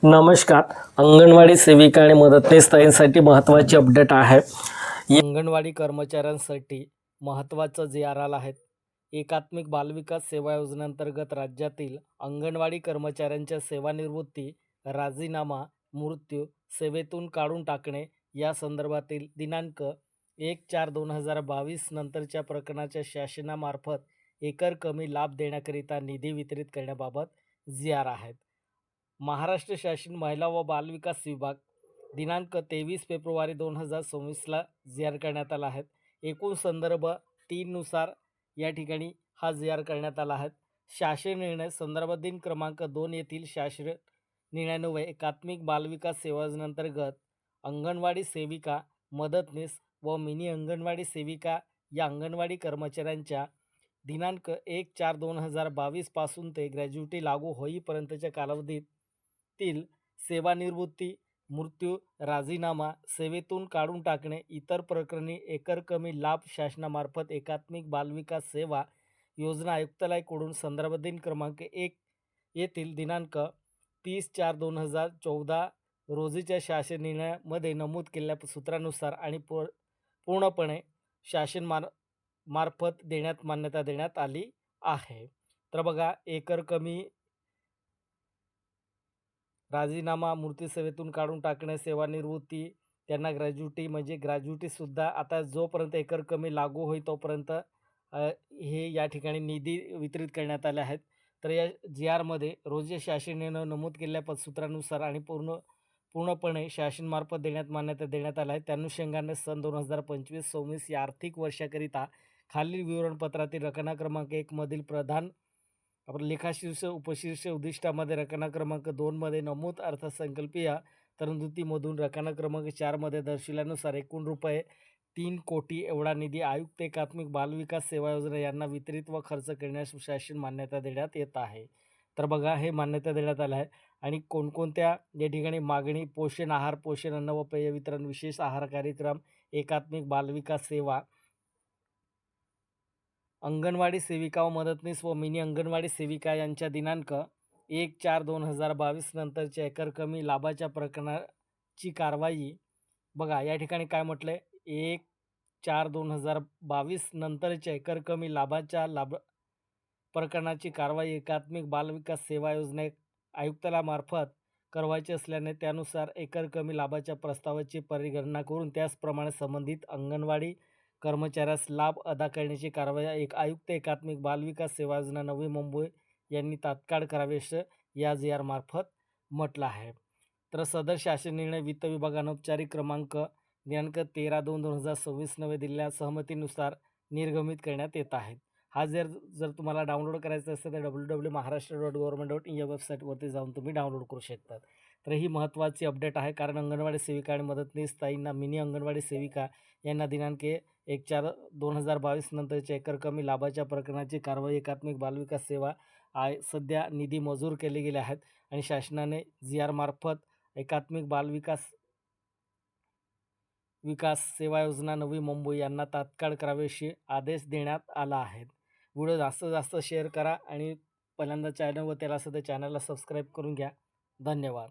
नमस्कार. अंगणवाडी सेविका आणि मदतनीस ताईंसाठी महत्त्वाची अपडेट आहे. अंगणवाडी कर्मचाऱ्यांसाठी महत्त्वाचं जे आर आलं आहे. एकात्मिक बालविकास सेवा योजनेअंतर्गत राज्यातील अंगणवाडी कर्मचाऱ्यांच्या सेवानिवृत्ती, राजीनामा, मृत्यू, सेवेतून काढून टाकणे या संदर्भातील दिनांक 1/4/2022 नंतरच्या प्रकरणाच्या शासनामार्फत एकर कमी लाभ देण्याकरिता निधी वितरित करण्याबाबत जी आर आहेत. महाराष्ट्र शासन महिला व बालविकास विभाग दिनांक 23 फेब्रुवारी 2026ला जी आर करण्यात आला आहे. एकूण संदर्भ 3 नुसार या ठिकाणी हा जी आर करण्यात आला आहे. शासन निर्णय संदर्भ दिन क्रमांक 2 येथील शासन निर्णयान्वये एकात्मिक बालविकास सेवा योजनेअंतर्गत अंगणवाडी सेविका, मदतनीस व मिनी अंगणवाडी सेविका या अंगणवाडी कर्मचाऱ्यांच्या दिनांक 1/4/2022 पासून ते ग्रॅज्युटी लागू होईपर्यंतच्या कालावधीतील सेवानिवृत्ती, मृत्यू, राजीनामा, सेवेतून काढून टाकणे इतर प्रकरणी एकर कमी लाभ शासनामार्फत एकात्मिक बालविकास सेवा योजना आयुक्तालयाकडून संदर्भ दिन क्रमांक 1 येथील दिनांक 30/4/2014 रोजीच्या शासन निर्णयामध्ये नमूद केलेल्या सूत्रानुसार आणि पूर्णपणे शासन मार्फत देण्यात मान्यता देण्यात आली आहे. तर बघा, एकर कमी, राजीनामा, मृत्यू, सेवेतून काढून टाकणे, सेवानिवृत्ती, त्यांना ग्रॅज्युटी म्हणजे ग्रॅज्युटीसुद्धा आता जोपर्यंत एकर कमी लागू होईल तोपर्यंत हे या ठिकाणी निधी वितरित करण्यात आले आहेत. तर या जी आरमध्ये रोजी शासन निर्णय नमूद केलेल्या सूत्रानुसार आणि पूर्णपणे शासनमार्फत देण्यात मान्यता देण्यात आल्या आहे. त्या अनुषंगाने सन 2025-26 या आर्थिक वर्षाकरिता खालील विवरणपत्रातील रचना क्रमांक 1 मधील प्रधान लेखाशीर्ष उपशीर्ष उद्दिष्टामध्ये रचना क्रमांक 2 मध्ये नमूद अर्थसंकल्पीय तरतुदीमधून रचना क्रमांक 4 मध्ये दर्शविल्यानुसार एकूण रुपये 3 कोटी एवढा निधी आयुक्त एकात्मिक बालविकास सेवा योजना यांना वितरित व खर्च करण्यास शासन मान्यता देण्यात येत आहे. तर बघा, हे मान्यता देण्यात आलं आहे. आणि कोणकोणत्या या ठिकाणी मागणी: पोषण आहार, पोषण अन्न व पेय वितरण, विशेष आहार कार्यक्रम, एकात्मिक बालविकास सेवा, अंगणवाडी सेविका व मदतनीस व मिनी अंगणवाडी सेविका यांच्या दिनांक 1/4/2022 नंतरच्या एकर कमी लाभाच्या प्रकरणाची कारवाई. बघा, या ठिकाणी काय म्हटलंय, 1/4/2022 नंतरच्या एकर कमी लाभाच्या प्रकरणाची कारवाई एकात्मिक बालविकास सेवा योजना आयुक्तालयामार्फत करवायची असल्याने त्यानुसार एकर कमी लाभाच्या प्रस्तावाची परिगणना करून त्याचप्रमाणे संबंधित अंगणवाडी कर्मचाऱ्यास लाभ अदा करण्याची कारवाई आयुक्त एकात्मिक बालविकास सेवा योजना नवी मुंबई यांनी तात्काळ करावी असं या जी आर मार्फत म्हटलं आहे. तर सदर शासन निर्णय वित्त विभागानं औपचारिक क्रमांक दिनांक 13/2/2026 नवे दिलेल्या सहमतीनुसार निर्गमित करण्यात येत आहेत. हा जर तुम्हाला डाउनलोड करायचा असेल तर www.maharashtra.government.in या वेबसाईटवरती जाऊन तुम्ही डाउनलोड करू शकतात. तर ही महत्त्वाची अपडेट आहे, कारण अंगणवाडी सेविका आणि मदतनीस ताईंना, मिनी अंगणवाडी सेविका यांना दिनांक 1/4/2022 नंतरच्या एकर कमी लाभाच्या प्रकरणाची कारवाई एकात्मिक बालविकास सेवा सध्या निधी मंजूर केले गेले आहेत आणि शासनाने जी आर मार्फत एकात्मिक बालविकास सेवा योजना नवी मुंबई यांना तात्काळ करावे असे आदेश देण्यात आला आहे. व्हिडिओ जास्तीत जास्त शेअर करा आणि पहिल्यांदा चॅनलवर त्याला सुद्धा चॅनलला सबस्क्राईब करून घ्या. धन्यवाद.